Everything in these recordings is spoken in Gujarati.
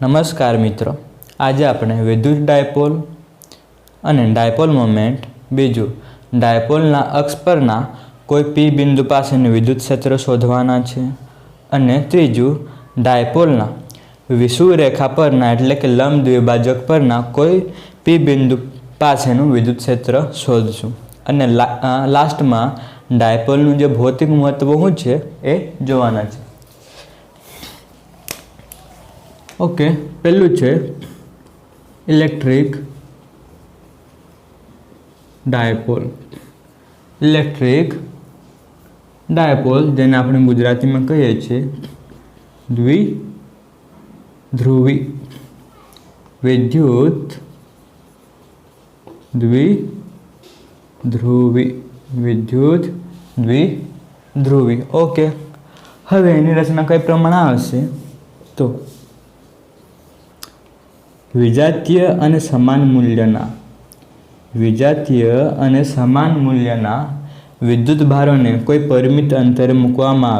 नमस्कार मित्रों, आज આપણે વિદ્યુત ડાયપોલ અને ડાયપોલ મોમેન્ટ, બીજું ડાયપોલના અક્ષ પરના કોઈ પી બિંદુ પાસેનું વિદ્યુત ક્ષેત્ર શોધવાના છે અને ત્રીજું ડાયપોલના વિષુવરેખા પરના એટલે કે લંબ દ્વિભાજક પરના કોઈ પી બિંદુ પાસેનું વિદ્યુત ક્ષેત્ર શોધશું અને લાસ્ટમાં ડાયપોલનું જે ભૌતિક મહત્વ શું છે એ જોવાના છે। ओके, पहलू है इलेक्ट्रिक डायपोल। इलेक्ट्रिक डायपोल जेने आपणे गुजराती में कहीए छीए द्विध्रुवी विद्युत द्विध्रुवी विद्युत द्विध्रुवी। ओके, हवे एनी रचना कई प्रमाण आवशे तो विजातीय अने समान मूल्यना विद्युत भारों ने कोई परिमित अंतरे मूकवामां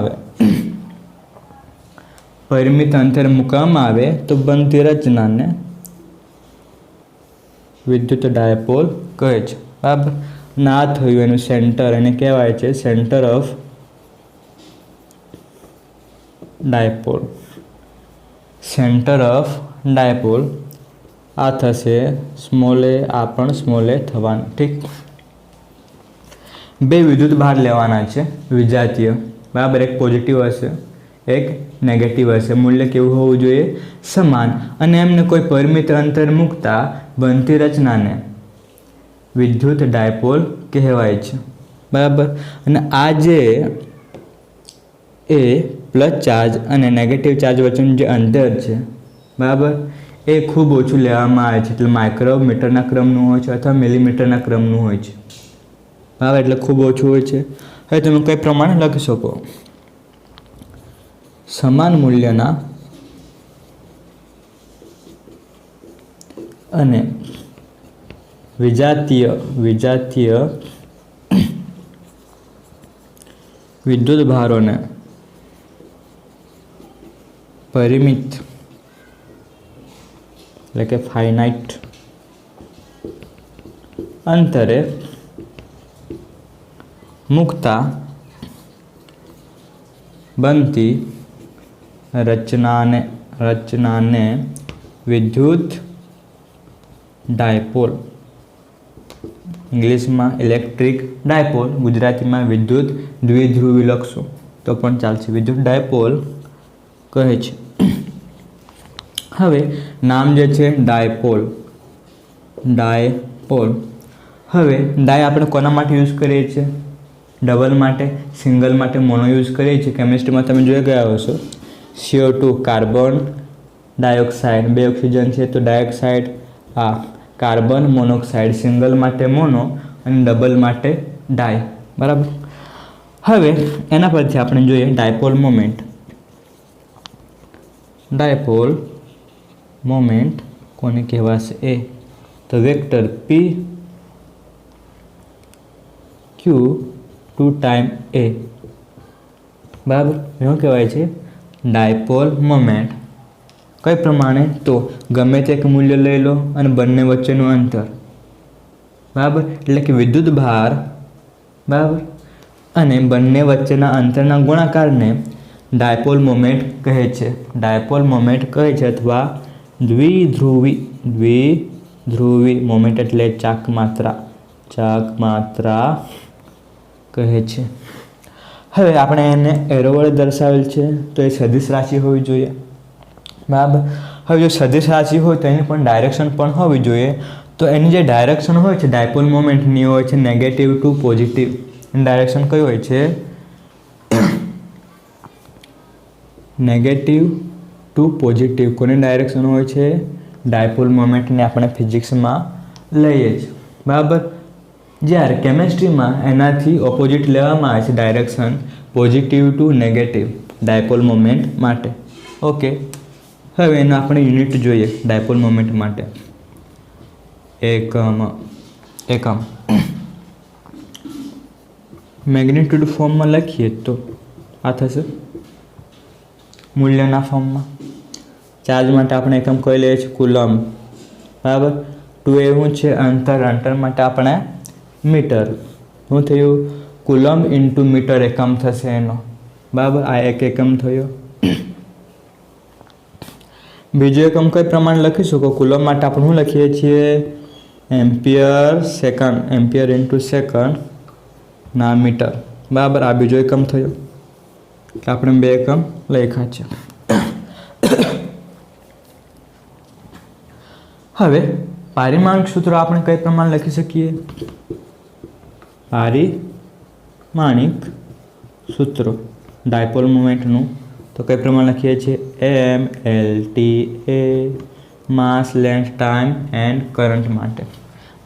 आवे तो बनती रचना ने विद्युत डायपोल कहे छे। बराबर ना थयुं एनुं सेंटर एने कहेवाय छे centre of dipole. Centre of dipole आ थशे स्मॉल ए, आ पण स्मॉल ए थवानुं। ठीक, बे विद्युत भार लेवाना छे विजातीय। बराबर, एक पॉजिटिव हशे एक नेगेटिव हशे। मूल्य केवुं होवुं जोईए? समान। अने एमने कोई परिमित अंतर मूकता बनती रचना ने विद्युत डायपोल कहेवाय छे। बराबर, अने आ जे ए प्लस चार्ज अने नेगेटिव चार्ज वच्चेनुं जे अंतर छे, बराबर, ए खूब ओछुं लेवामां आवे छे। એટલે માઇક્રોમીટરના ક્રમનું હોય છે અથવા મિલીમીટરના ક્રમનું હોય છે। બરાબર, એટલે ખૂબ ઓછું હોય છે। હવે તમે કઈ પ્રમાણે લખી શકો? સમાન મૂલ્યના અને વિજાતીય વિદ્યુત ભારોને પરિમિત એટલે કે ફાઇનાઇટ અંતરે મૂકતા બનતી રચનાને વિદ્યુત ડાયપોલ, ઇંગ્લિશમાં ઇલેક્ટ્રિક ડાયપોલ, ગુજરાતીમાં વિદ્યુત દ્વિધ્રુવી લખશું તો પણ ચાલશે, વિદ્યુત ડાયપોલ કહે છે। હવે નામ જે છે ડાયપોલ, હવે ડાય આપણે કોના માટે યુઝ કરીએ છીએ? ડબલ માટે, સિંગલ માટે, મોનો યુઝ કરીએ છીએ। કેમિસ્ટ્રીમાં તમે જોઈ ગયા હશો CO2 કાર્બન ડાયોક્સાઇડ, બે ઓક્સિજન છે તો ડાયોક્સાઇડ, આ કાર્બન મોનોક્સાઇડ, સિંગલ માટે મોનો અને ડબલ માટે ડાય। બરાબર, હવે એના પરથી આપણે જોઈએ ડાયપોલ મોમેન્ટ। ડાયપોલ मोमेंट कोने कहेवाशे? ए तो vector P Q 2 time A। बराबर, एवं कहेवाय छे डायपोल मोमेंट। कई प्रमाणे? तो गमे ते एक मूल्य लई लो अने बंने वच्चेनुं अंतर। बराबर, एटले के विद्युत भार, बराबर, अने बंने वच्चेना अंतरना गुणाकारने डायपोल मोमेंट कहे छे। डायपोल मोमेंट कहे छे अथवा द्विध्रुवी मोमेंट एटले चाक मात्रा कहे छे। हवे आपणे एने एरो वडे दर्शावेल छे तो ए सदिश राशि होवी जोईए। बराबर, हवे जो सदिश राशि होय तो एनी पण डायरेक्शन पण होवी जोईए। तो एनी जे डायरेक्शन होय छे डायपोल मोमेंटनी होय छे नेगेटिव टू पॉजिटिव। एनी डायरेक्शन कई होय छे? Negative to positive. कोनी डायरेक्शन होय छे? डायपोल मोमेंट ने आपणे फिजिक्स में लईए छे। बराबर, ज्यारे केमिस्ट्री में एनाथी ऑपोजिट लेवामां आवे छे direction positive to negative dipole moment माटे। ओके, हवे एनो आपणे यूनिट जोईए डायपोल मोमेंट माटे। एकम मैग्नीट्यूड फॉर्म में लखीए तो आ थशे मूल्यना फॉर्म में ચાર્જ માટે આપણે એકમ કઈ લઈએ છીએ? કુલમ, બરાબર. 2a શું છે? અંતર. અંતર માટે આપણે મીટર. શું થયું? કુલમ ઇન્ટુ મીટર એકમ થશે એનો, બરાબર. આ એક એકમ થયો. બીજો એકમ કઈ પ્રમાણે લખી શકો? કુલમ માટે આપણે શું લખીએ છીએ? Ampere second. Ampere into second ના મીટર, બરાબર. આ બીજો એકમ થયો કે આપણે બે એકમ લખ્યા છે. હવે પારિમાણિક સૂત્ર આપણે કઈ પ્રમાણે લખી શકીએ? પારિમાણિક સૂત્ર ડાયપોલ મોમેન્ટનું તો કઈ પ્રમાણે લખીએ છીએ? M L T A mass, length, time and current માટે.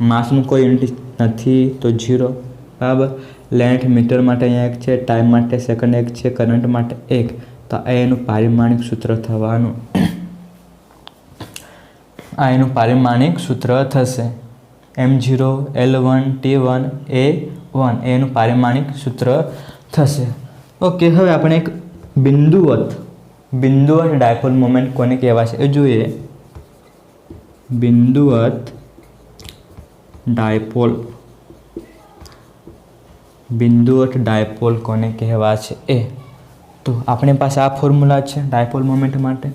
માસનું કોઈ યુનિટ નથી તો 0, બરાબર. લેન્થ મીટર માટે અહીંયા 1 છે, ટાઈમ માટે સેકન્ડ 1 છે, કરંટ માટે 1. તો આ એનું પારિમાણિક સૂત્ર થવાનું. આ એનું પારિમાણિક સૂત્ર થશે. M0 L1 T1 A1 એનું પારિમાણિક સૂત્ર થશે. ઓકે, હવે આપણે એક બિંદુવત ડાયપોલ મોમેન્ટ કોને કહેવાય છે એ જોઈએ. બિંદુવત ડાયપોલ કોને કહેવાય છે એ. તો આપણી પાસે આ ફોર્મ્યુલા છે ડાયપોલ મોમેન્ટ માટે.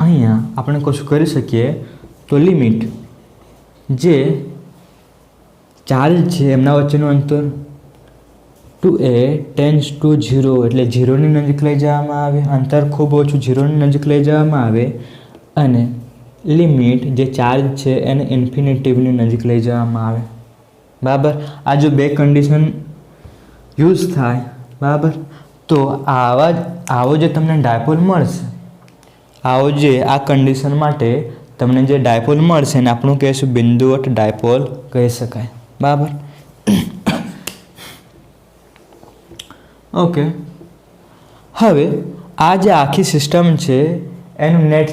અહીંયા આપણે કશું કરી શકીએ તો લિમિટ જે ચાર્જ છે એમના વચ્ચેનું અંતર 2a ટેન્ડ્સ ટુ 0 એટલે 0ની નજીક લઈ જવામાં આવે. અંતર ખૂબ ઓછું 0ની નજીક લઈ જવામાં આવે અને લિમિટ જે ચાર્જ છે એને ઇન્ફિનિટીવની નજીક લઈ જવામાં આવે, બરાબર. આ જો બે કન્ડિશન યુઝ થાય, બરાબર, તો આવો જે તમને ડાયપોલ મળશે, આ કન્ડિશન માટે તમને જે ડાયપોલ મળશે એને આપણું કહીશું બિંદુવત ડાયપોલ કહી શકાય, બરાબર. ઓકે, હવે આ જે આખી સિસ્ટમ છે એનું નેટ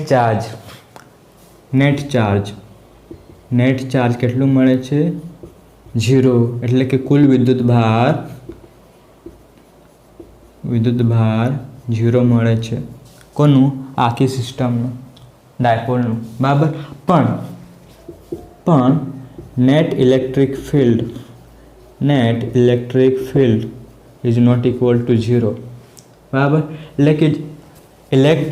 ચાર્જ કેટલું મળે છે? 0. એટલે કે કુલ વિદ્યુત ભાર 0 મળે છે. કોનું? આખી સિસ્ટમનું, ડાયપોલનું, બરાબર. પણ net electric field is not equal to 0, બરાબર. એટલે કે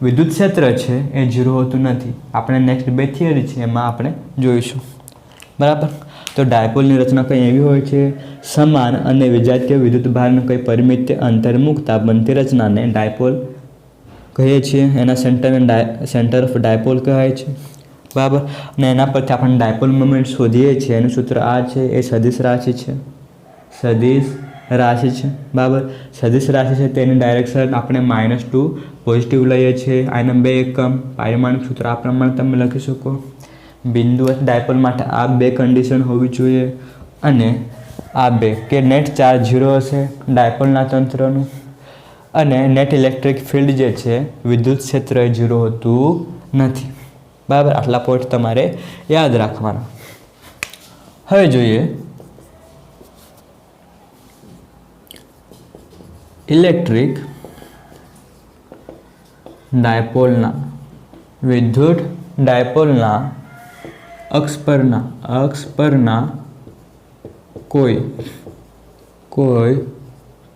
વિદ્યુત ક્ષેત્ર છે એ 0 હોતું નથી. આપણે નેક્સ્ટ 2 થિયરી છે એમાં આપણે જોઈશું, બરાબર. તો ડાયપોલની રચના કંઈ એવી હોય છે, સમાન અને વિજાતીય વિદ્યુત ભારનું કંઈ પરિમિત અંતર મૂકતા બનતી રચનાને ડાયપોલ કહીએ છીએ. એના સેન્ટર ઓફ ડાયપોલ કહેવાય છે, બરાબર. અને એના પરથી આપણે ડાયપોલ મોમેન્ટ શોધીએ છીએ. એનું સૂત્ર આ છે. એ સદિશ રાશિ છે, બરાબર. સદિશ રાશિ છે તેની ડાયરેક્શન આપણે -2 પોઝિટિવ લઈએ છીએ. આના 2 એકમ. પારિમાણિક સૂત્ર આ પ્રમાણે તમે લખી શકો. બિંદુવત ડાયપોલ માટે આ 2 કન્ડિશન હોવી જોઈએ અને આ 2 કે નેટ ચાર્જ 0 હશે ડાયપોલના તંત્રનું અને નેટ ઇલેક્ટ્રિક ફિલ્ડ જે છે વિદ્યુત ક્ષેત્ર એ 0 હોતું નથી, બરાબર. આટલા પોઈન્ટ તમારે યાદ રાખવાના. હવે જોઈએ ઇલેક્ટ્રિક ડાયપોલના વિદ્યુત ડાયપોલના અક્ષ પરના કોઈ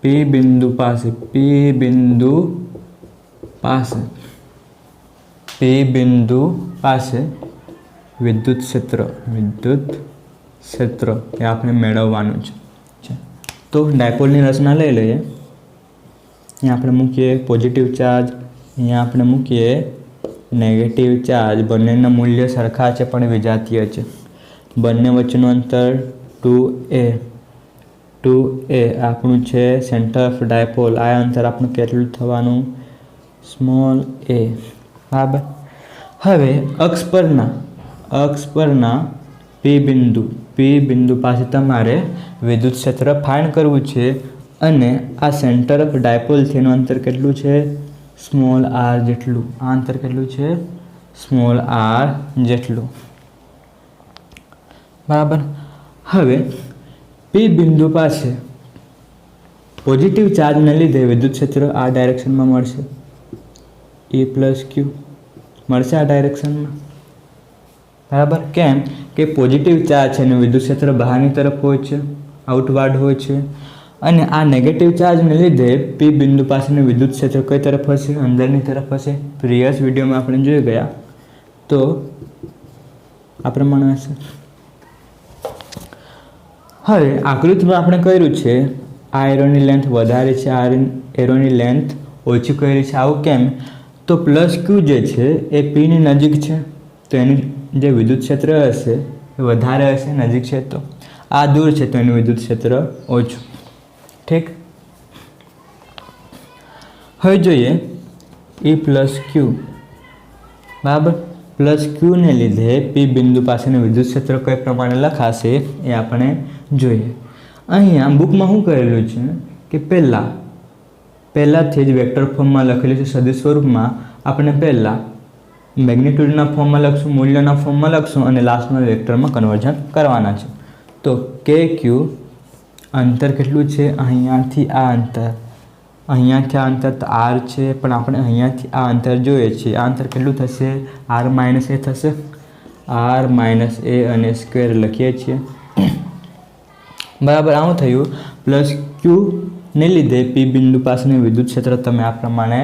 P બિંદુ પાસે વિદ્યુત ક્ષેત્ર એ આપણે મેળવવાનું છે. તો ડાયપોલની રચના લઈ લઈએ. અહીંયા આપણે મૂકીએ પોઝિટિવ ચાર્જ, અહીંયા આપણે મૂકીએ નેગેટિવ ચાર્જ. બંનેના મૂલ્ય સરખા છે પણ વિજાતીય છે. બંને વચ્ચેનું અંતર 2a આપણું છે સેન્ટર ઓફ ડાયપોલ. આ અંતર આપણું કેટલું થવાનું? સ્મોલ a, બરાબર. હવે અક્ષ પરના P બિંદુ પાસે તમારે વિદ્યુત ક્ષેત્ર ફાઇન્ડ કરવું છે અને આ સેન્ટર ઓફ ડાયપોલથી એનું અંતર કેટલું છે? સ્મોલ r જેટલું. આ અંતર કેટલું છે? સ્મોલ r જેટલું, બરાબર. હવે P બિંદુ પાસે પોઝિટિવ ચાર્જને લીધે વિદ્યુત ક્ષેત્ર આ ડાયરેક્શનમાં મળશે, E પ્લસ ક્યુ મળશે આ ડાયરેક્શનમાં, બરાબર. કેમ કે પોઝિટિવ ચાર્જ છે અને વિદ્યુત ક્ષેત્ર બહારની તરફ હોય છે, આઉટવાર્ડ હોય છે, અને આ નેગેટિવ ચાર્જને લીધે પી બિંદુ પાસેનું વિદ્યુત ક્ષેત્ર કઈ તરફ હશે? અંદરની તરફ હશે. પ્રીવિયસ વિડીયોમાં આપણે જોઈ ગયા તો આ પ્રમાણે હશે. હવે આકૃતિમાં આપણે કર્યું છે આ એરોની લેન્થ વધારે છે, આ એરોની લેન્થ ઓછી કરી છે. આવું કેમ? તો પ્લસ ક્યુ જે છે એ પીની નજીક છે, તો એની જે વિદ્યુત ક્ષેત્ર હશે એ વધારે હશે, નજીક છે. તો આ દૂર છે તો એનું વિદ્યુત ક્ષેત્ર ઓછું. ઠીક. હવે જોઈએ E પ્લસ ક્યુ, બરાબર. પ્લસ ક્યુને લીધે પી બિંદુ પાસેનું વિદ્યુત ક્ષેત્ર કઈ પ્રમાણે લખાશે એ આપણે જોઈએ. અહીંયા બુકમાં શું કરેલું છે કે પહેલાંથી જ વેક્ટર ફોર્મમાં લખેલું છે, સદિશ સ્વરૂપમાં. આપણે પહેલાં મેગ્નિટ્યુડના ફોર્મમાં લખશું, મૂલ્યના ફોર્મમાં લખશું અને લાસ્ટમાં વેક્ટરમાં કન્વર્ઝન કરવાના છે. તો કે ક્યુ અંતર કેટલું છે? અહીંયાથી આ અંતર, અહીંયાથી આ અંતર તો આર છે, પણ આપણે અહીંયાથી આ અંતર જોઈએ છીએ. આ અંતર કેટલું થશે? આર માઇનસ એ થશે. આર માઇનસ એ અને સ્ક્વેર લખીએ છીએ, બરાબર. આવું થયું. પ્લસ ક્યુને લીધે પી બિંદુ પાસેનું વિદ્યુત ક્ષેત્ર તમે આ પ્રમાણે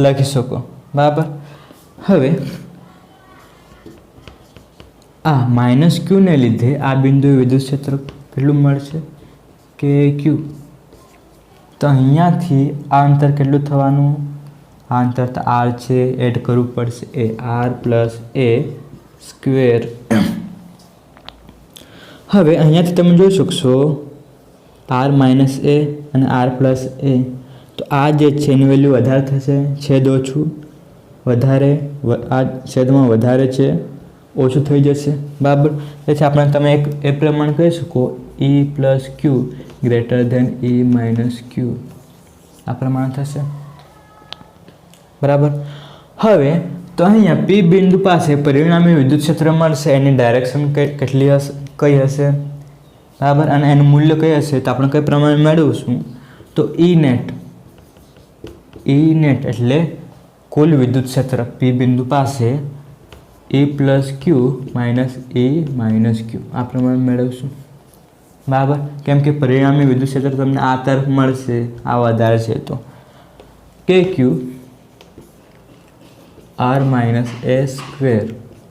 લખી શકો, બરાબર. હવે આ માઇનસ ક્યુને લીધે આ બિંદુએ વિદ્યુત ક્ષેત્ર કેટલું મળશે? કે ક્યુ. તો અહીંયાથી આ અંતર કેટલું થવાનું? આ અંતર તો આર છે, એડ કરવું પડશે એ, આર પ્લસ એ સ્ક્વેર. હવે અહીંયાથી તમે જોઈ શકશો આર માઇનસ એ અને આર પ્લસ એ, તો આ જે છે એની વેલ્યુ વધારે થશે, છેદ ઓછું, વધારે, આ છેદમાં વધારે છે, ઓછું થઈ જશે, બરાબર. તેથી આપણે તમે એ પ્રમાણે કહી શકો E પ્લસ ક્યુ ગ્રેટર ધેન E માઇનસ ક્યુ, આ પ્રમાણે થશે, બરાબર. હવે તો અહીંયા પી બિંદુ પાસે પરિણામી વિદ્યુત ક્ષેત્ર મળશે. એની ડાયરેક્શન કેટલી હશે? કઈ હશે, બરાબર. અને એનું મૂલ્ય કઈ હશે? તો આપણે કઈ પ્રમાણે મેળવીશું? તો E નેટ એટલે કુલ વિદ્યુત ક્ષેત્ર પી બિંદુ પાસે E પ્લસ ક્યુ માઇનસ E માઇનસ ક્યુ, આ પ્રમાણે મેળવીશું, બરાબર. કેમ કે પરિણામી વિદ્યુત ક્ષેત્ર તમને આ તરફ મળશે, આ વધારે છે. તો કે ક્યુ આર માઇનસ એ સ્ક્વેર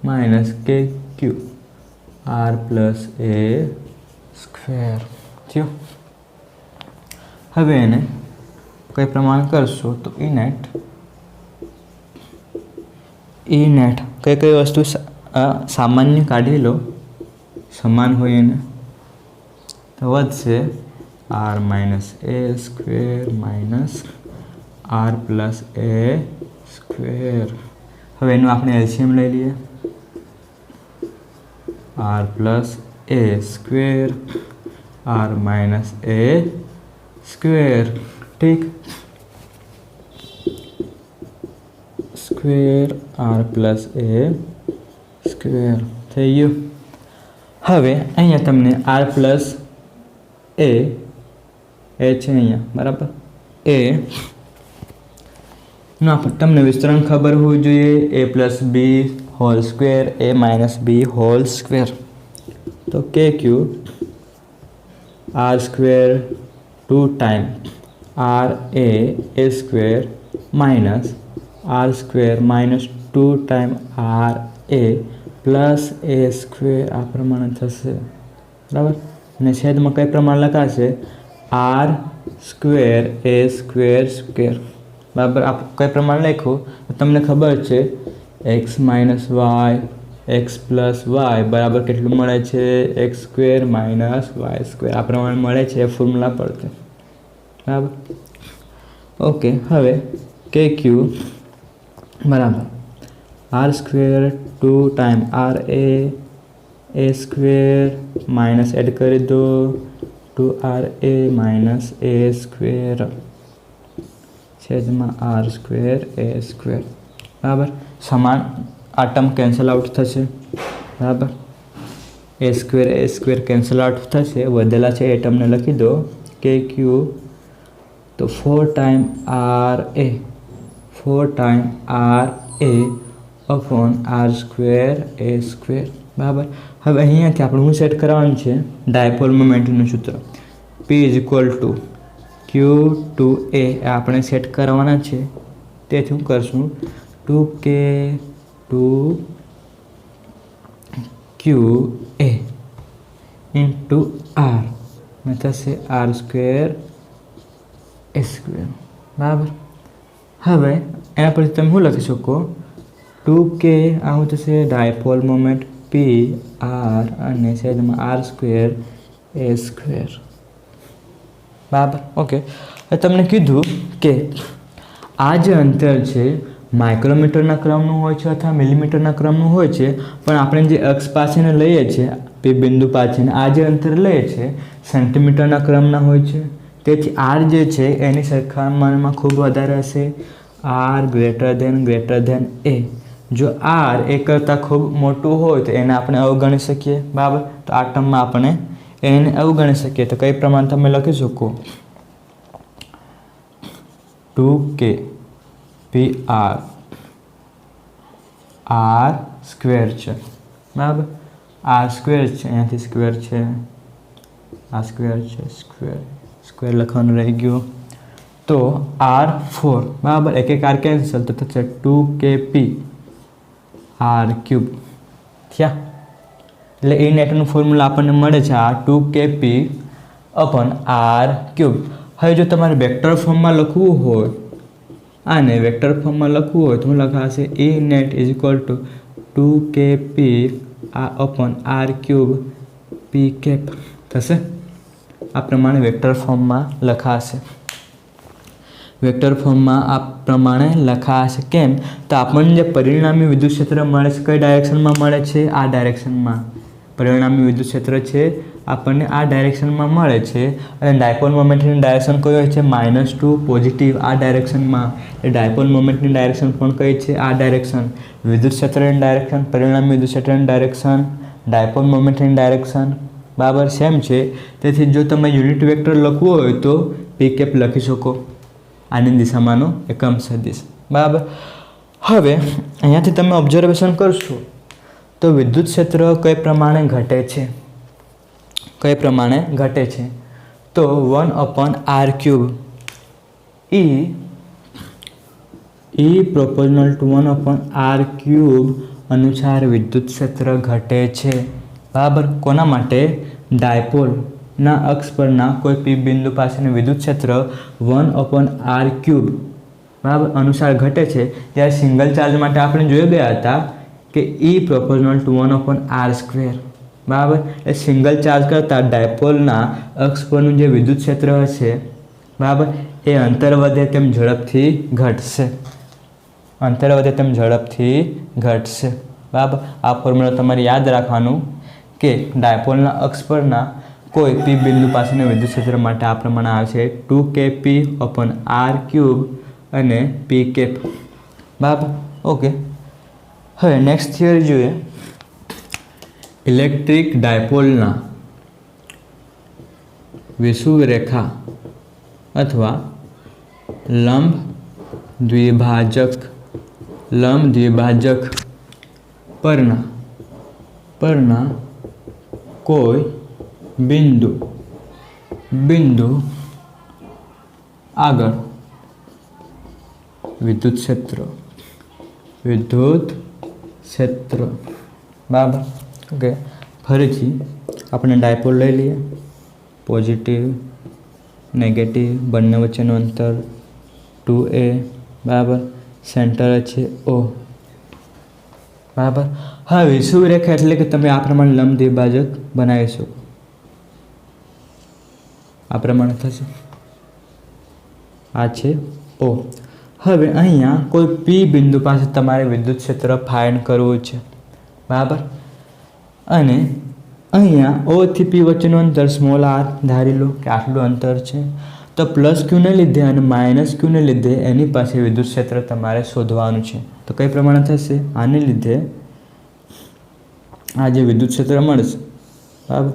માઇનસ કે q R plus a square થયો. હવે એને કઈ પ્રમાણે કરશો? તો E નેટ કઈ વસ્તુ સામાન્ય કાઢી લો, સમાન હોય એને, તો વધશે R minus A square minus R plus a square. હવે એનું આપણે એલસીએમ લઈ લઈએ. R plus a square R minus A square, ઠીક. Square R plus a square થઈ ગયું. હવે અહીંયા તમને આર પ્લસ એ છે અહીંયા, બરાબર. એ તમને વિસ્તરણ ખબર હોવી જોઈએ, a plus b whole square a minus b whole square. તો કે q r square 2 time r a square minus r square minus 2 time r a plus a square, આ પ્રમાણે થશે, બરાબર. અને છેદમાં કઈ પ્રમાણે લખાશે? આર સ્ક્વેર એ સ્ક્વેર સ્ક્વેર, બરાબર. આ કઈ પ્રમાણે લખ્યું તમને ખબર છે? X minus y x plus y બરાબર કેટલું મળે છે? X square minus Y square, આ પ્રમાણે મળે છે, એ ફોર્મ્યુલા પરથી, બરાબર. ઓકે. હવે કે ક્યુ બરાબર R square 2 time r a square minus add કરી દો 2r a minus A square છેદમાં આર સ્ક્વેર એ સ્ક્વેર, બરાબર. સમાન આ ટર્મ કેન્સલ આઉટ થશે, બરાબર. એ સ્ક્વેર કેન્સલ આઉટ થશે, વધેલા છે એ ટર્મને લખી દો કે ક્યુ तो 4 time R A, 4 time R A upon R square A square બરાબર. હવે અહીંયાથી આપણે શું સેટ કરવાનું છે, ડાયપોલ મોમેન્ટનું સૂત્ર P is equal two Q2A આપણે સેટ કરવાના છે. તેથી શું કરશું, 2K2QA ઇન્ટુ આર ને થશે આર સ્ક્વેર એ સ્ક્વેર બરાબર. હવે એના પછી તમે શું લખી શકો, 2K આ શું થશે, ડાયપોલ મોમેન્ટ P આર અને છેદમાં આર સ્ક્વેર એ સ્ક્વેર બરાબર. ઓકે, હવે તમને કીધું કે આ જે અંતર છે માઇક્રોમીટરના ક્રમનું હોય છે અથવા મિલીમીટરના ક્રમનું હોય છે, પણ આપણે જે અક્ષ પાસેને લઈએ છીએ P બિંદુ પાસેને આ જે અંતર લઈએ છીએ સેન્ટીમીટરના ક્રમના હોય છે. તેથી આર જે છે એની સરખામણીમાં ખૂબ વધારે હશે, આર ગ્રેટર ધેન એ. જો આર એ કરતાં ખૂબ મોટું હોય તો એને આપણે અવગણી શકીએ બરાબર. તો આ ટર્મમાં આપણે એને અવગણી શકીએ. તો કઈ પ્રમાણે તમે લખી શકો, 2K P આર સ્ક્વેર છે બરાબર. આર સ્ક્વેર છે, અહીંયાથી સ્ક્વેર છે, આ સ્ક્વેર છે, સ્ક્વેર લખવાનું રહી ગયું. તો R4 બરાબર, એક આર કેન્સલ તો થશે 2KP આર ક્યુબ થયા. એટલે એ નેટનું ફોર્મ્યુલા આપણને મળે છે આ 2KP અપોન આર ક્યુબ. હવે જો તમારે વેક્ટર ફોર્મમાં લખવું હોય, આને વેક્ટર ફોર્મમાં લખવું હોય તો શું લખાશે, એ net is equal to 2KP upon r cube p cap થશે. આ પ્રમાણે વેક્ટર ફોર્મમાં લખાશે. વેક્ટર ફોર્મમાં આ પ્રમાણે લખાશે. કેમ તો આપણને જે પરિણામી વિદ્યુત ક્ષેત્ર મળે છે કઈ ડાયરેક્શનમાં મળે છે, આ ડાયરેક્શનમાં. પરિણામી વિદ્યુત ક્ષેત્ર છે આપણને આ ડાયરેક્શનમાં મળે છે. અને ડાયપોલ મોમેન્ટની ડાયરેક્શન કઈ હોય છે, -2 પોઝિટિવ આ ડાયરેક્શનમાં. એ ડાયપોલ મોમેન્ટની ડાયરેક્શન પણ કઈ છે, આ ડાયરેક્શન. વિદ્યુત ક્ષેત્રની ડાયરેક્શન, પરિણામી વિદ્યુત ક્ષેત્રની ડાયરેક્શન, ડાયપોલ મોમેન્ટની ડાયરેક્શન બરાબર સેમ છે. તેથી જો તમે યુનિટ વેક્ટર લખવું હોય તો પી કેપ લખી શકો, આની દિશામાંનો એકમ સદિશ બરાબર. હવે અહીંયાથી તમે ઓબ્ઝર્વેશન કરશો તો વિદ્યુત ક્ષેત્ર કઈ પ્રમાણે ઘટે છે, કઈ પ્રમાણે ઘટે છે, તો 1/r³ E proportional two 1/r³ અનુસાર વિદ્યુત ક્ષેત્ર ઘટે છે બરાબર. કોના માટે, ડાયપોલના અક્ષ પરના કોઈ પી બિંદુ પાસેનું વિદ્યુત ક્ષેત્ર 1/r³ બરાબર અનુસાર ઘટે છે. જ્યારે સિંગલ ચાર્જ માટે આપણે જોઈ ગયા હતા કે E પ્રોપોર્શનલ ટુ 1/r² બરાબર. એ સિંગલ ચાર્જ કરતાં ડાયપોલના અક્ષ પરનું જે વિદ્યુત ક્ષેત્ર હશે બરાબર એ અંતર વધે તેમ ઝડપથી ઘટશે, અંતર વધે તેમ ઝડપથી ઘટશે બરાબર. આ ફોર્મ્યુલા તમારે યાદ રાખવાનું કે ડાયપોલના અક્ષ પરના કોઈ પી બિંદુ પાસેના વિદ્યુત ક્ષેત્ર માટે આ પ્રમાણે આવે છે 2KP અપોન r³ અને પી કેપ બરાબર. ઓકે, હવે નેક્સ્ટ થિયરી જોઈએ. ઇલેક્ટ્રિક ડાયપોલના વિષુવરેખા અથવા લંબ દ્વિભાજક પરના કોઈ બિંદુ આગળ વિદ્યુત ક્ષેત્ર બરાબર. ઓકે, ફરીથી આપણે ડાયપોલ લઈ લઈએ. પોઝિટિવ નેગેટિવ બંને વચ્ચેનું અંતર 2a બરાબર. સેન્ટર છે O બરાબર. હવે વિષુવરેખા એટલે કે તમે આ પ્રમાણે લંબ દ્વિભાજક બનાવી શકો, આ પ્રમાણે થશે. આ છે O. હવે અહીંયા કોઈ પી બિંદુ પાસે તમારે વિદ્યુત ક્ષેત્ર ફાઇન્ડ કરવું છે બરાબર. અને અહીંયા O થી P વચ્ચેનું અંતર સ્મોલ r ધારી લો કે આટલું અંતર છે. તો +Q ને લીધે અને -Q ને લીધે એની પાસે વિદ્યુત ક્ષેત્ર તમારે શોધવાનું છે. તો કઈ પ્રમાણે થશે, આને લીધે આ જે વિદ્યુત ક્ષેત્ર મળશે બરાબર.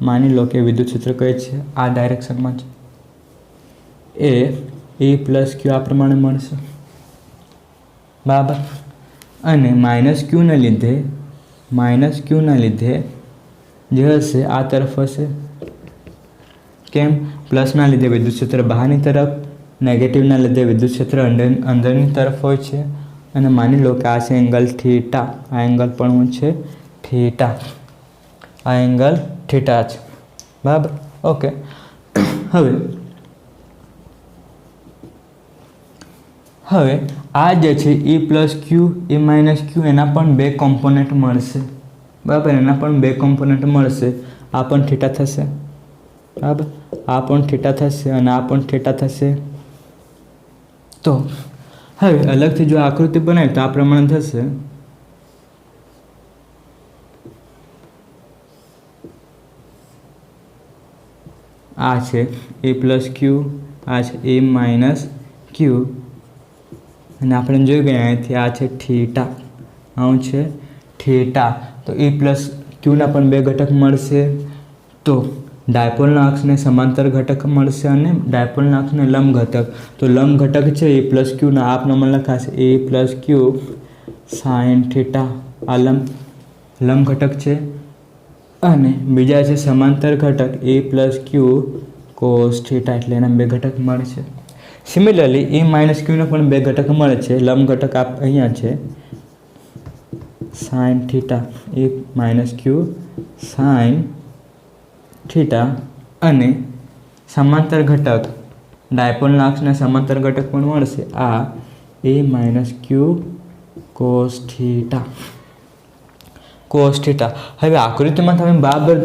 માની લો કે વિદ્યુત ક્ષેત્ર કઈ છે, આ ડાયરેક્શનમાં છે. એ એ પ્લસ ક્યુ આ પ્રમાણે મળશે બરાબર. અને માઇનસ ક્યુના લીધે જે હશે આ તરફ હશે. કેમ? પ્લસના લીધે વિદ્યુત ક્ષેત્ર બહારની તરફ, નેગેટિવના લીધે વિદ્યુત ક્ષેત્ર અંદરની તરફ હોય છે. અને માની લો કે આ છે એંગલ થીટા, આ એંગલ પણ શું છે? થીટા. આ એંગલ થીટા છે બરાબર. ઓકે. હવે આ જે છે એ પ્લસ ક્યુ એ માઇનસ ક્યુ એના પણ બે કોમ્પોનન્ટ મળશે બરાબર. એના પણ બે કોમ્પોનન્ટ મળશે. આ પણ થીટા થશે બરાબર. આ પણ થીટા થશે અને આ પણ થીટા થશે. તો હવે અલગથી જો આકૃતિ બનાવી તો આ પ્રમાણે થશે. આ છે એ પ્લસ ક્યુ, આ છે એ માઇનસ ક્યુ અને આપણે જોઈ ગયા અહીંથી આ છે થીટા. આવું છે થીટા. તો એ પ્લસ ક્યુના પણ બે ઘટક મળશે. તો ડાયપોલના અક્ષને સમાંતર ઘટક મળશે અને ડાયપોલના અક્ષને લંબ ઘટક. તો લંબ ઘટક છે એ પ્લસ ક્યુના આ પ્રમાણે લખાશે એ પ્લસ ક્યુ સાઇન થીટા. આ લંબ ઘટક છે. અને બીજા છે સમાંતર ઘટક એ પ્લસ ક્યુ કોસ થીટા, એટલે એના બે ઘટક મળશે. સિમિલરલી એ માઇનસ ક્યુના પણ બે ઘટક મળે છે. લંબ ઘટક અહીંયા છે સાઇન થીટા, એ માઇનસ ક્યુ સાઇન થીટા. અને સમાંતર ઘટક ડાયપોલના અક્ષને સમાંતર ઘટક પણ મળશે આ એ માઇનસ ક્યુ કોસ થીટા. Cos theta. હવે આકૃતિમાં તમે બરાબર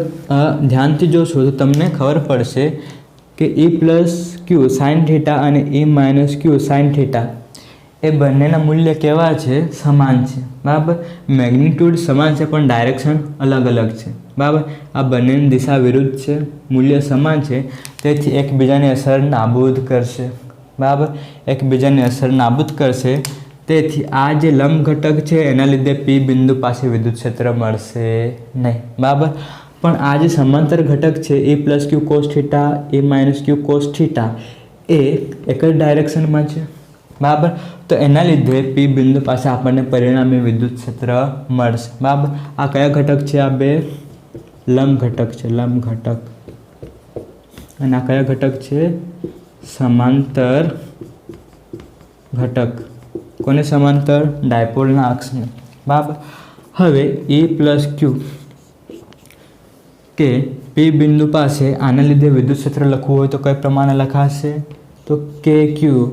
ધ્યાનથી જોશો તો તમને ખબર પડશે કે a plus Q sine theta અને એ માઇનસ ક્યુ સાઇન થીટા એ બંનેના મૂલ્ય કેવા છે? સમાન છે બરાબર. મેગ્નિટ્યુડ સમાન છે પણ ડાયરેક્શન અલગ અલગ છે બરાબર. આ બંનેની દિશા વિરુદ્ધ છે, મૂલ્ય સમાન છે, તેથી એકબીજાની અસર નાબૂદ કરશે બરાબર. એકબીજાની અસર નાબૂદ કરશે. તેથી આ જે લંબ ઘટક છે એના લીધે પી બિંદુ પાસે વિદ્યુત ક્ષેત્ર મળશે નહીં બરાબર. પણ આ જે સમાંતર ઘટક છે એ પ્લસ ક્યુ કોસ થીટા, એ માઇનસ ક્યુ કોસ થીટા એ એક જ ડાયરેક્શનમાં છે બરાબર. તો એના લીધે પી બિંદુ પાસે આપણને પરિણામી વિદ્યુત ક્ષેત્ર મળશે બરાબર. આ કયા ઘટક છે? આ બે લંબ ઘટક છે, લંબ ઘટક. અને આ કયા ઘટક છે? સમાંતર ઘટક. કોને સમાંતર? ડાયપોલના અક્ષને બરાબર. હવે એ પ્લસ ક્યુ કે પી બિંદુ પાસે આના લીધે વિદ્યુત ક્ષેત્ર લખવું હોય તો કઈ પ્રમાણે લખાશે? તો કે ક્યુ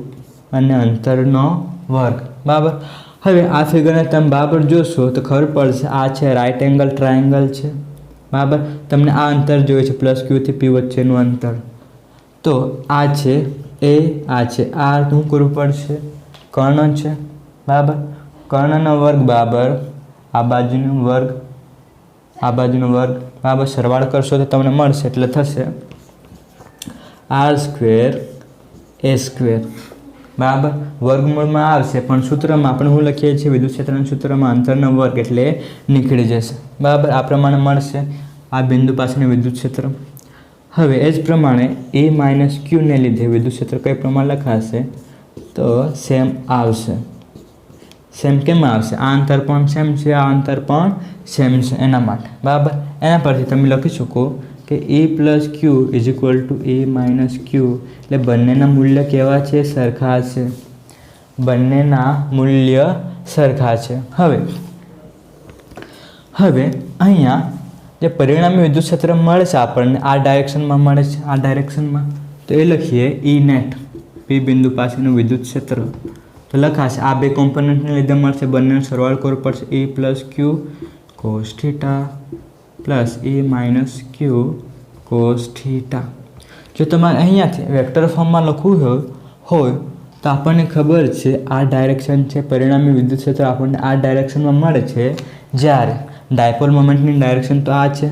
અને અંતરનો વર્ગ બરાબર. હવે આ ફિગરને તમે બરાબર જોશો તો ખબર પડશે આ છે રાઇટ એંગલ ટ્રાયેંગલ છે બરાબર. તમને આ અંતર જોઈએ છે પ્લસ ક્યુથી પી વચ્ચેનું અંતર. તો આ છે એ, આ છે આ શું કરવું પડશે? કર્ણ છે બરાબર. કર્ણનો વર્ગ બરાબર આ બાજુનો વર્ગ, આ બાજુનો વર્ગ બરાબર. સરવાળો કરશો તો તમને મળશે એટલે થશે આર સ્ક્વેર એ સ્ક્વેર બરાબર. વર્ગમૂળમાં આવશે પણ સૂત્રમાં આપણે શું લખીએ છીએ? વિદ્યુત ક્ષેત્રના સૂત્રમાં અંતરનો વર્ગ એટલે નીકળી જશે બરાબર. આ પ્રમાણે મળશે આ બિંદુ પાસેનું વિદ્યુત ક્ષેત્ર. હવે એ જ પ્રમાણે એ માઇનસ ક્યુને લીધે વિદ્યુત ક્ષેત્ર કઈ પ્રમાણે લખાશે? તો સેમ આવશે. સેમ કેમ આવશે? આ અંતર પણ સેમ છે, આ અંતર પણ સેમ છે એના માટે બરાબર. એના પરથી તમે લખી શકો કે a plus q is equal to a minus q. એટલે બંનેના મૂલ્ય કેવા છે? સરખા છે. બંનેના મૂલ્ય સરખા છે. હવે અહીંયા જે પરિણામી વિદ્યુત ક્ષેત્ર મળે છે આપણને આ ડાયરેક્શનમાં મળે છે, આ ડાયરેક્શનમાં. તો એ લખીએ ઈ નેટ, પી બિંદુ પાસેનું વિદ્યુત ક્ષેત્ર. તો લખાશે આ બે કોમ્પોનન્ટને લીધે મળશે, બંનેનો સરવાળો કરવો પડશે એ પ્લસ ક્યુ કોસ થીટા પ્લસ એ માઇનસ ક્યુ કોસ થીટા. જો તમારે અહીંયાથી વેક્ટર ફોર્મમાં લખવું હોય તો આપણને ખબર છે આ ડાયરેક્શન છે, પરિણામી વિદ્યુત ક્ષેત્ર આપણને આ ડાયરેક્શનમાં મળે છે. જ્યારે ડાયપોલ મોમેન્ટની ડાયરેક્શન તો આ છે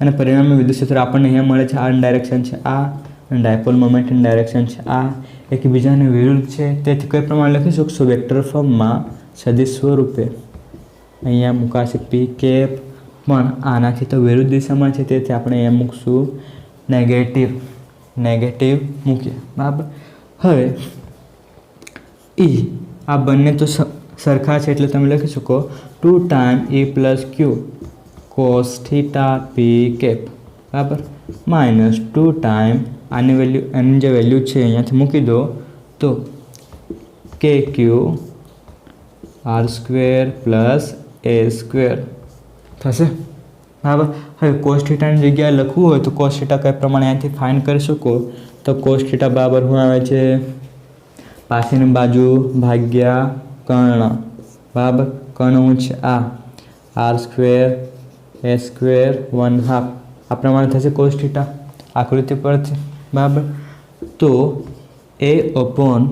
અને પરિણામી વિદ્યુત ક્ષેત્ર આપણને અહીંયા મળે છે. આ ડાયરેક્શન છે આ અને ડાયપોલ મોમેન્ટની ડાયરેક્શન છે આ, એકબીજાને વિરુદ્ધ છે. તેથી કઈ પ્રમાણે લખી શકશો? વેક્ટર ફોર્મમાં સદિશ સ્વરૂપે. અહીંયા મુકાશે પી કેપ, પણ આનાથી તો વિરુદ્ધ દિશામાં છે તેથી આપણે અહીંયા મૂકશું નેગેટિવ મૂકીએ બરાબર. હવે ઈ આ બંને તો સરખા છે એટલે તમે લખી શકો 2 ટાઈમ E પ્લસ ક્યુ કોસ થીટા પી કેપ બરાબર -2 ટાઈમ આની વેલ્યુ એની જે વેલ્યુ છે અહીંયાથી મૂકી દો તો કે q r square plus a square થશે બરાબર. હવે કોસ થીટાની જગ્યાએ લખવું હોય તો કોસ થીટા કઈ પ્રમાણે અહીંયાથી ફાઇન્ડ કરી શકો તો કોસ થીટા બરાબર શું આવે છે પાછળની બાજુ ભાગ્યા કર્ણ બરાબર કર્ણ છે આર સ્ક્વેર એ સ્ક્વેર 1/2 આ પ્રમાણે થશે કોસ થીટા આકૃતિ પરથી બરાબર. તો એ અપોન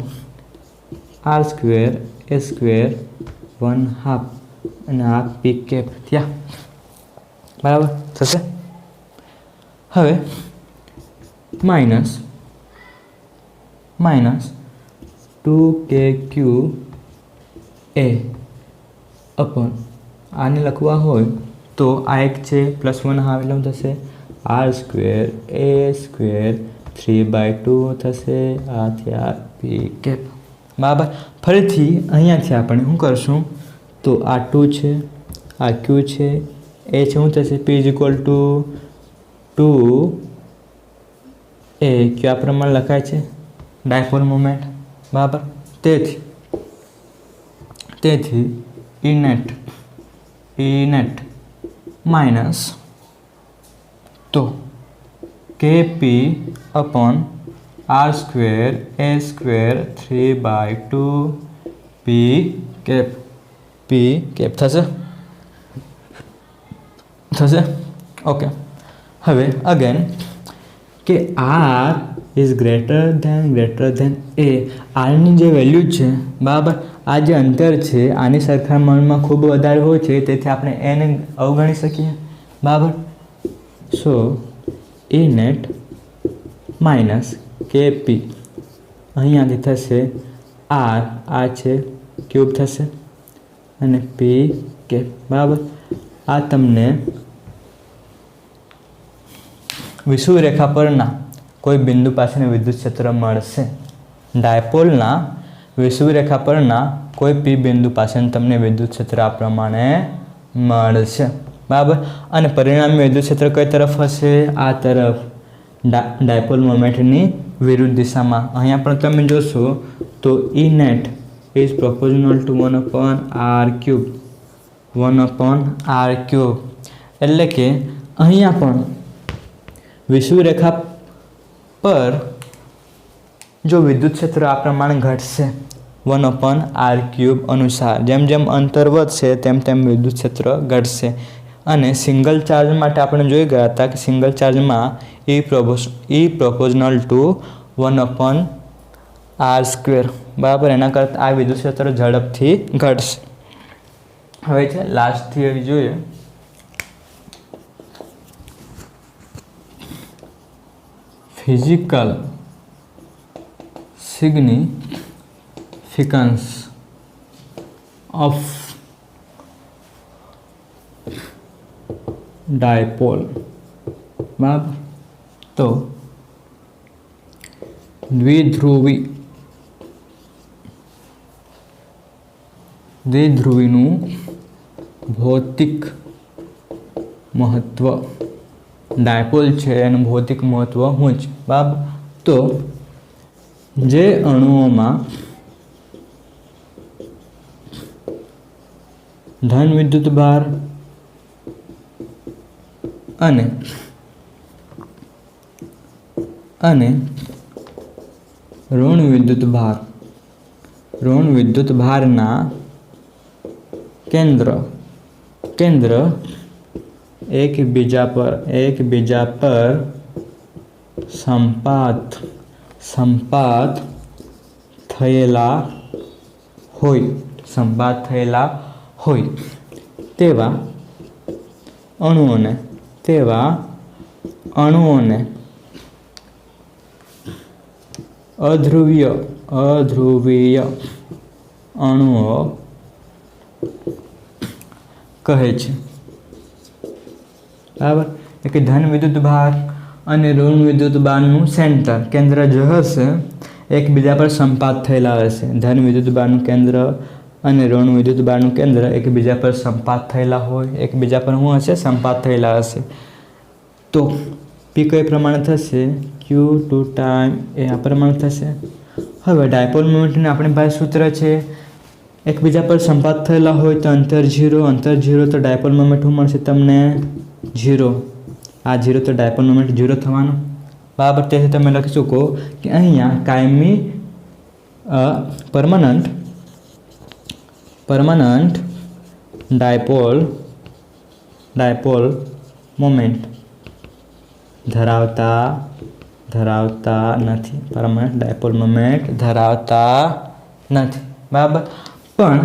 આર સ્ક્વેર એ સ્ક્વેર 1/2 અને આ પી કેપ ત્યાં બરાબર થશે. હવે માઇનસ 2kq એ અપોન આને લખવા હોય તો આ એક છે +1/2 એટલે થશે આર સ્ક્વેર એ સ્ક્વેર 3/2 થશે આ થયા પી કેપ બરાબર. ફરીથી અહીંયાથી આપણે શું કરશું તો આ 2 છે આ ક્યુ છે એ છે શું થશે P = 2 એ ક્યુ આ પ્રમાણે લખાય છે ડાયપોલ મોમેન્ટ બરાબર. તેથી E નેટ માઇનસ તો KP અપોન આર સ્ક્વેર એ સ્ક્વેર 3/2 પી કેપ થશે ઓકે. હવે અગેન કે આર ઇઝ ગ્રેટર ધેન એ આરની જે વેલ્યુ છે બરાબર આ જે અંતર છે આની સરખામણીમાં ખૂબ વધારે હોય છે તેથી આપણે એને અવગણી શકીએ બરાબર. સો એ નેટ માઇનસ કેપી અહીંયાથી થશે આર આ છે ક્યુબ થશે અને પી કેપ બરાબર. આ તમને વિષુવરેખા પરના કોઈ બિંદુ પાસેનું વિદ્યુત ક્ષેત્ર મળશે. ડાયપોલના વિષુવરેખા પરના કોઈ પી બિંદુ પાસેનું તમને વિદ્યુત ક્ષેત્ર આ પ્રમાણે મળશે બરાબર. અને પરિણામી વિદ્યુત ક્ષેત્ર કઈ તરફ હશે આ તરફ ડાયપોલ મોમેન્ટની વિરુદ્ધ દિશામાં. અહીંયા પણ તમે જોશો તો E net is proportional two 1/r³. એટલે કે અહીંયા પણ વિષુવરેખા પર જો વિદ્યુત ક્ષેત્ર આ પ્રમાણે ઘટશે 1/r³ અનુસાર જેમ જેમ અંતર વધશે તેમ વિદ્યુત ક્ષેત્ર ઘટશે. અને સિંગલ ચાર્જ માટે આપણે જોઈ ગયા હતા કે સિંગલ ચાર્જમાં E પ્રોપોર્શનલ ટુ 1/r² બરાબર. એના કરતાં આ વિદ્યુત ક્ષેત્ર ઝડપથી ઘટશે. હવે છે લાસ્ટ થિયરી જોઈએ. ફિઝિકલ સિગ્નિફિકન્સ ઓફ ડાયપોલ બરાબર. તો દ્વિધ્રુવીનું ભૌતિક મહત્વ ડાયપોલ છે એનું ભૌતિક મહત્વ શું છે બરાબર. તો જે અણુઓમાં ધન વિદ્યુત ભાર અને ઋણ વિદ્યુત ભારના કેન્દ્ર એકબીજા પર સંપાત થયેલા હોય તેવા અણુઓને અધ્રુવીય અણુઓ કહે છે બરાબર. કે ધન વિદ્યુત ભાર અને ઋણ વિદ્યુત ભારનું કેન્દ્ર જે હશે એકબીજા પર સંપાત થયેલા હશે. ધન વિદ્યુતભારનું કેન્દ્ર અને ઋણ વિદ્યુતભારનું કેન્દ્ર એકબીજા પર સંપાત થયેલા હોય, એકબીજા પર શું હશે? સંપાત થયેલા હશે. તો પી કઈ પ્રમાણે થશે? ક્યુ ટુ ટાઈમ એ આ પ્રમાણે થશે. હવે ડાયપોલ મોમેન્ટનું આપણી પાસે સૂત્ર છે, એકબીજા પર સંપાત થયેલા હોય તો અંતર 0, અંતર 0 તો ડાયપોલ મોમેન્ટ શું મળશે તમને? 0. આ 0 તો ડાયપોલ મોમેન્ટ 0 થવાનું, બરાબર. તેથી તમે લખી શકો કે અહીંયા કાયમી પરમાનન્ટ ડાયપોલ મોમેન્ટ ધરાવતા નથી. પરમાનન્ટ ડાયપોલ મોમેન્ટ ધરાવતા નથી, બરાબર. પણ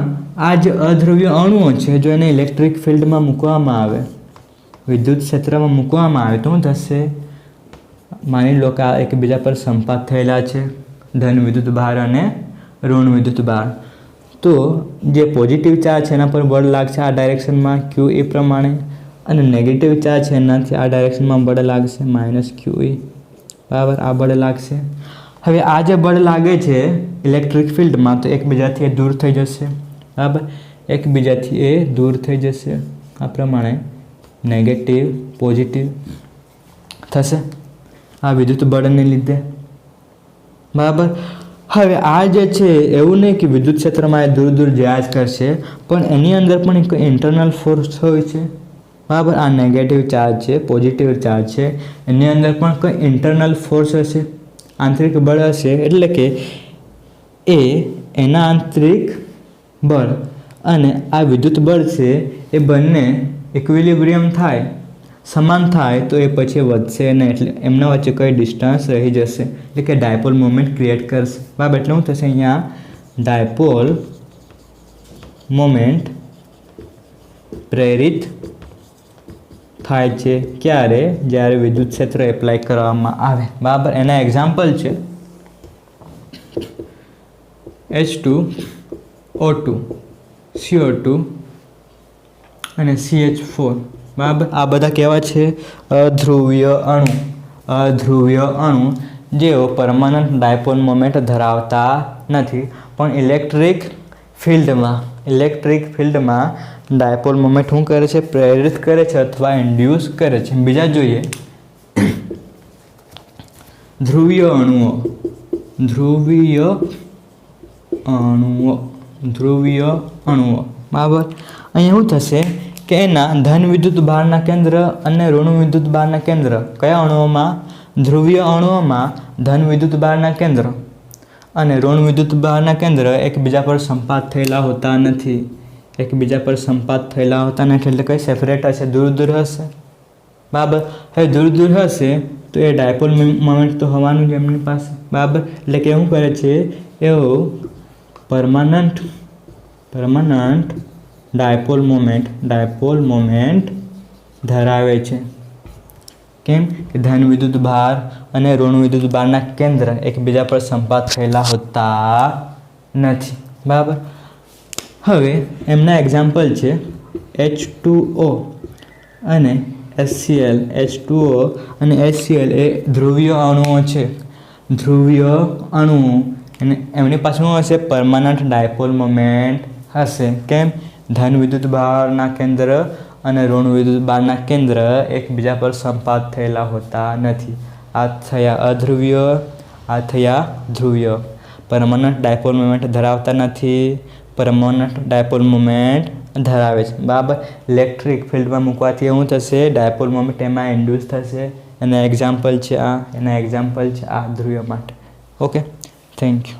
આ જે અધ્રુવીય અણુઓ છે, જો એને ઇલેક્ટ્રિક ફિલ્ડમાં મૂકવામાં આવે, વિદ્યુત ક્ષેત્રમાં મૂકવામાં આવે તો શું થશે? માની લો કે આ એકબીજા પર સંપાત થયેલા છે, ધન વિદ્યુતભાર અને ઋણ વિદ્યુતભાર. તો જે પોઝિટિવ ચાર્જ છે એના પર બળ લાગશે આ ડાયરેક્શનમાં ક્યુ એ પ્રમાણે, અને નેગેટિવ ચાર્જ છે એનાથી આ ડાયરેક્શનમાં બળ લાગશે માઇનસ ક્યુ એ, બરાબર. આ બળ લાગશે. હવે આ જે બળ લાગે છે ઇલેક્ટ્રિક ફિલ્ડમાં તો એકબીજાથી એ દૂર થઈ જશે, બરાબર. એકબીજાથી એ દૂર થઈ જશે. આ પ્રમાણે નેગેટિવ પોઝિટિવ થશે આ વિદ્યુત બળને લીધે, બરાબર. હવે આ જે છે એવું નહીં કે વિદ્યુત ક્ષેત્રમાં એ દૂર દૂર જયા જ કરશે, પણ એની અંદર પણ એક ઇન્ટરનલ ફોર્સ હોય છે, બરાબર. આ નેગેટિવ ચાર્જ છે, પોઝિટિવ ચાર્જ છે, એની અંદર પણ કોઈ ઇન્ટરનલ ફોર્સ હશે, આંતરિક બળ હશે. એટલે કે એના આંતરિક બળ અને આ વિદ્યુત બળ છે એ બંને ઇક્વિલિબ્રિયમ થાય, સમાન થાય તો એ પછી વધશે નહીં. એટલે એમના વચ્ચે કઈ ડિસ્ટન્સ રહી જશે, એટલે કે ડાયપોલ મોમેન્ટ ક્રિએટ કરશે, બરાબર. એટલે શું થશે? અહીંયા ડાયપોલ મોમેન્ટ પ્રેરિત થાય છે ક્યારે? જ્યારે વિદ્યુત ક્ષેત્ર એપ્લાય કરવામાં આવે, બરાબર. એના એક્ઝામ્પલ છે H2O2, CO2 અને CH4, બરાબર. આ બધા કેવા છે? અધ્રુવીય અણુ જેઓ પરમાનન્ટ ડાયપોલ મોમેન્ટ ધરાવતા નથી, પણ ઇલેક્ટ્રિક ફિલ્ડમાં ડાયપોલ મોમેન્ટ શું કરે છે? પ્રેરિત કરે છે અથવા ઇન્ડ્યુસ કરે છે. બીજા જોઈએ ધ્રુવીય અણુઓ, બરાબર. અહીંયા શું થશે કે એના ધન વિદ્યુત ભારના કેન્દ્ર અને ઋણ વિદ્યુત ભારના કેન્દ્ર કયા અણુઓમાં? ધ્રુવીય અણુઓમાં ધન વિદ્યુત ભારના કેન્દ્ર અને ઋણ વિદ્યુત ભારના કેન્દ્ર એકબીજા પર સંપાત થયેલા હોતા નથી. એટલે કઈ સેપરેટ હશે? દૂર દૂર હશે, બરાબર. હવે દૂર દૂર હશે તો એ ડાયપોલ મોમેન્ટ તો હોવાનું જ એમની પાસે, બરાબર. એટલે કે શું કરે છે? એવો પરમાનન્ટ ડાયપોલ મોમેન્ટ ધરાવે છે. કેમ કે ધન વિદ્યુત ભાર અને ઋણ વિદ્યુત ભારના કેન્દ્ર એકબીજા પર સંપાત થયેલા હોતા નથી, બરાબર. હવે એમના એક્ઝામ્પલ છે H2O અને HCl. H2O અને HCl એ ધ્રુવીય અણુઓ છે. અને એમની પાસે શું હશે? પરમાનન્ટ ડાયપોલ મોમેન્ટ હશે. કેમ? ધન વિદ્યુત ભારના કેન્દ્ર અને ઋણ વિદ્યુત ભારના કેન્દ્ર એકબીજા પર સંપાત થયેલા હોતા નથી. આ થયા અધ્રુવીય, આ થયા ધ્રુવીય. પરમાનન્ટ ડાયપોલ મોમેન્ટ ધરાવતા નથી, પરમાનન્ટ ડાયપોલ મોમેન્ટ ધરાવે છે, બરાબર. ઇલેક્ટ્રિક ફિલ્ડમાં મૂકવાથી શું થશે? ડાયપોલ મોમેન્ટ એમાં ઇન્ડ્યુસ થશે. એના એક્ઝામ્પલ છે આ ધ્રુવીય માટે. Okay, thank you.